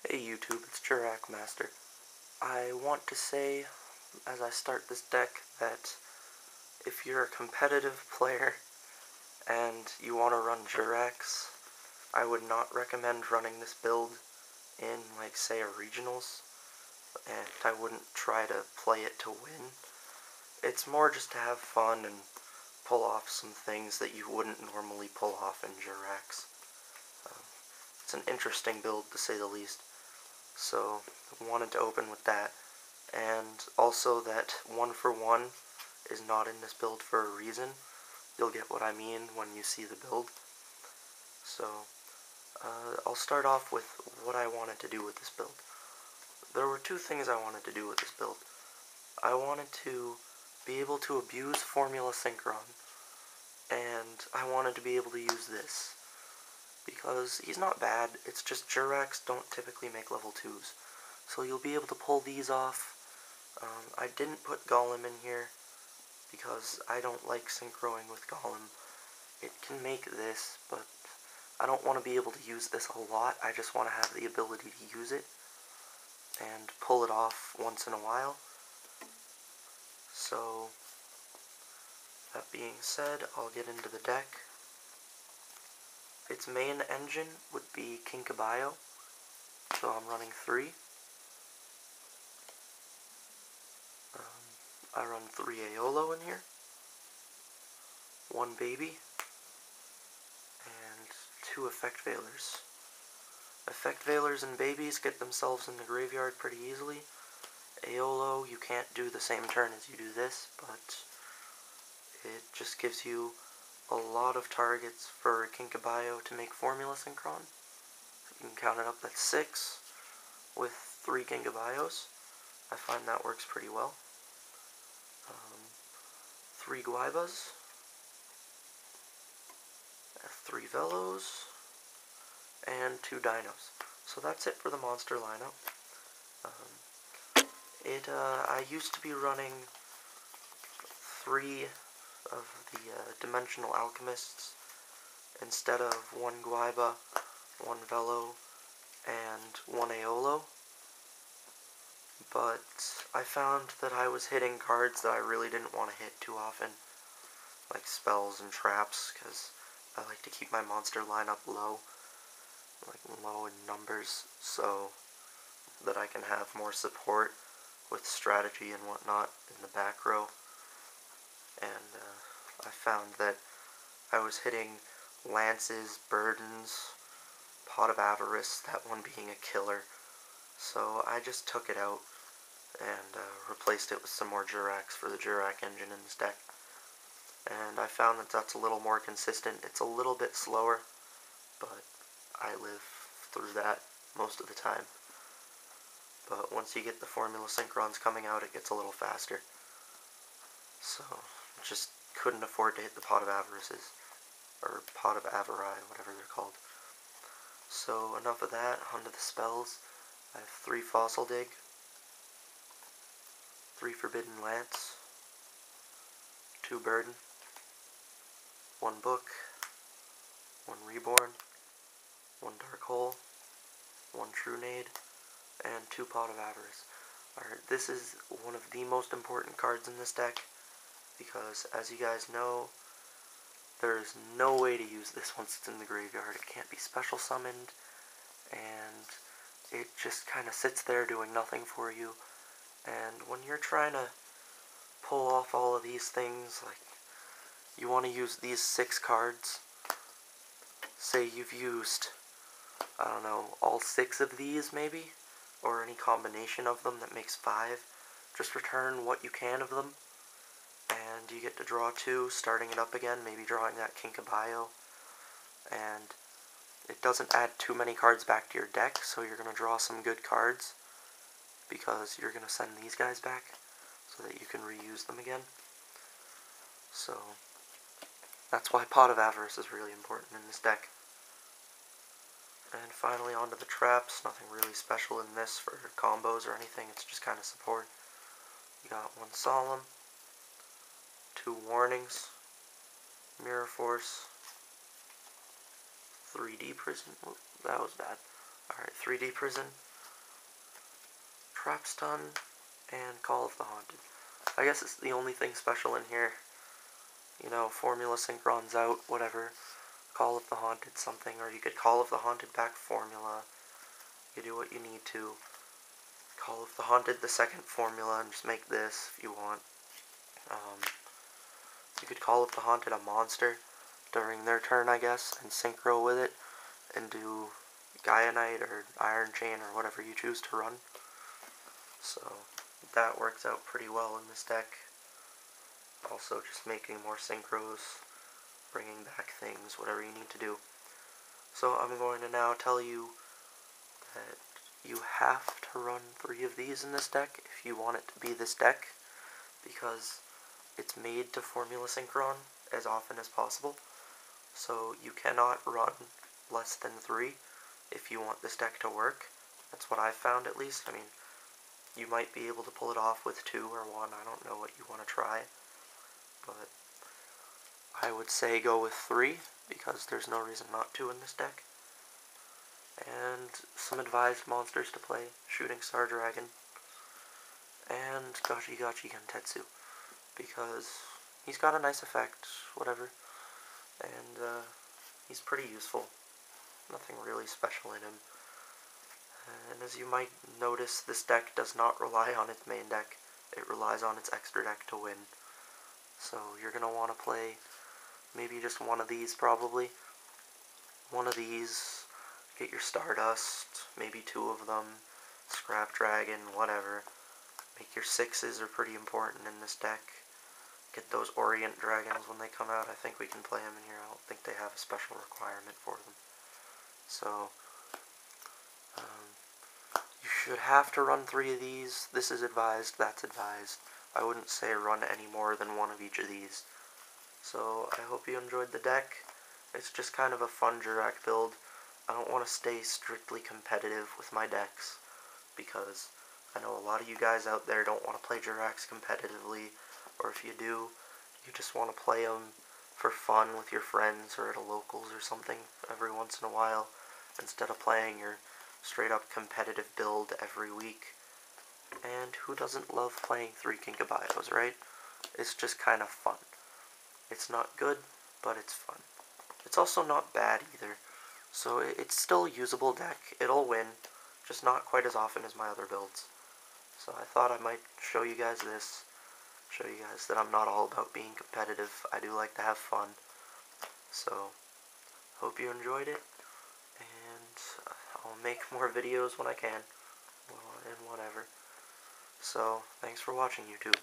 Hey YouTube, it's Jurracmaster. I want to say, as I start this deck, that if you're a competitive player and you want to run Jurracs, I would not recommend running this build in, like, say, a regionals, and I wouldn't try to play it to win. It's more just to have fun and pull off some things that you wouldn't normally pull off in Jurracs. It's an interesting build, to say the least. So, I wanted to open with that. And also that 1-for-1 is not in this build for a reason. You'll get what I mean when you see the build. So, I'll start off with what I wanted to do with this build. There were two things I wanted to do with this build. I wanted to be able to abuse Formula Synchron, and I wanted to be able to use this. Because he's not bad, it's just Jurracs don't typically make level 2s. So you'll be able to pull these off. I didn't put Golem in here because I don't like synchroing with Golem. It can make this, but I don't want to be able to use this a lot. I just want to have the ability to use it and pull it off once in a while. So, that being said, I'll get into the deck. Its main engine would be Kinkabayo, so I'm running 3. I run 3 Aolo in here, 1 Baby, and 2 Effect Veilers. Effect Veilers and Babies get themselves in the graveyard pretty easily. Aolo, you can't do the same turn as you do this, but it just gives you a lot of targets for Kinkabayo to make Formula Synchron. You can count it up, that's 6 with 3 Kinkabayos. I find that works pretty well. 3 Guaibas, 3 Velos, and 2 Dinos. So that's it for the monster lineup. I used to be running 3 of the Dimensional Alchemists instead of 1 Guaiba, 1 Velo, and 1 Aolo. But I found that I was hitting cards that I really didn't want to hit too often, like spells and traps, because I like to keep my monster lineup low, like low in numbers, so that I can have more support with strategy and whatnot in the back row. And I found that I was hitting Lances, Burdens, Pot of Avarice, that one being a killer, so I just took it out and replaced it with some more Jurracs for the Jurrac engine in this deck. And I found that that's a little more consistent. It's a little bit slower, but I live through that most of the time. But once you get the Formula Synchrons coming out, it gets a little faster. So, just couldn't afford to hit the Pot of Avarices, or Pot of Avarii, whatever they're called. So, enough of that, onto the spells. I have 3 Fossil Dig, 3 Forbidden Lance, 2 Burden, 1 Book, 1 Reborn, 1 Dark Hole, 1 True Nade, and 2 Pot of Avarice. Alright, this is one of the most important cards in this deck, because as you guys know, there's no way to use this once it's in the graveyard. It can't be special summoned, and it just kind of sits there doing nothing for you. And when you're trying to pull off all of these things, like, you want to use these 6 cards. Say you've used, I don't know, all 6 of these maybe, or any combination of them that makes 5. Just return what you can of them, and you get to draw 2, starting it up again, maybe drawing that Kinkabayo. And it doesn't add too many cards back to your deck, so you're going to draw some good cards, because you're going to send these guys back, so that you can reuse them again. So, that's why Pot of Avarice is really important in this deck. And finally, onto the traps. Nothing really special in this for combos or anything, it's just kind of support. You got 1 Solemn, 2 Warnings, Mirror Force, 3D Prison, that was bad. Alright, 3D Prison, Trap Stun, and Call of the Haunted. I guess it's the only thing special in here. You know, Formula Synchron's out, whatever. Call of the Haunted something, or you could Call of the Haunted back Formula. You do what you need to. Call of the Haunted the second Formula and just make this if you want. You could Call of the Haunted a monster during their turn, I guess, and synchro with it, and do Gaia Knight or Iron Chain or whatever you choose to run. So that works out pretty well in this deck. Also just making more synchros, bringing back things, whatever you need to do. So I'm going to now tell you that you have to run 3 of these in this deck if you want it to be this deck, because it's made to Formula Synchron as often as possible. So you cannot run less than 3 if you want this deck to work. That's what I've found, at least. I mean, you might be able to pull it off with 2 or 1. I don't know what you want to try. But I would say go with 3, because there's no reason not to in this deck. And some advised monsters to play: Shooting Star Dragon and Gachi Gachi Gentetsu, because he's got a nice effect, whatever, and he's pretty useful. Nothing really special in him. And as you might notice, this deck does not rely on its main deck. It relies on its extra deck to win. So you're going to want to play maybe just one of these, probably. One of these, get your Stardust, maybe 2 of them, Scrap Dragon, whatever. Make your 6s are pretty important in this deck. Get those Orient Dragons when they come out. I think we can play them in here. I don't think they have a special requirement for them. So, you should have to run 3 of these. This is advised, that's advised. I wouldn't say run any more than 1 of each of these. So, I hope you enjoyed the deck. It's just kind of a fun Jurrac build. I don't want to stay strictly competitive with my decks, because I know a lot of you guys out there don't want to play Jurracs competitively, or if you do, you just want to play them for fun with your friends or at a locals or something every once in a while, instead of playing your straight up competitive build every week. And who doesn't love playing 3 Kinkabios, right? It's just kind of fun. It's not good, but it's fun. It's also not bad either. So it's still a usable deck. It'll win, just not quite as often as my other builds. So I thought I might show you guys this. Show you guys that I'm not all about being competitive. I do like to have fun. So, hope you enjoyed it. And I'll make more videos when I can. And whatever. So, thanks for watching, YouTube.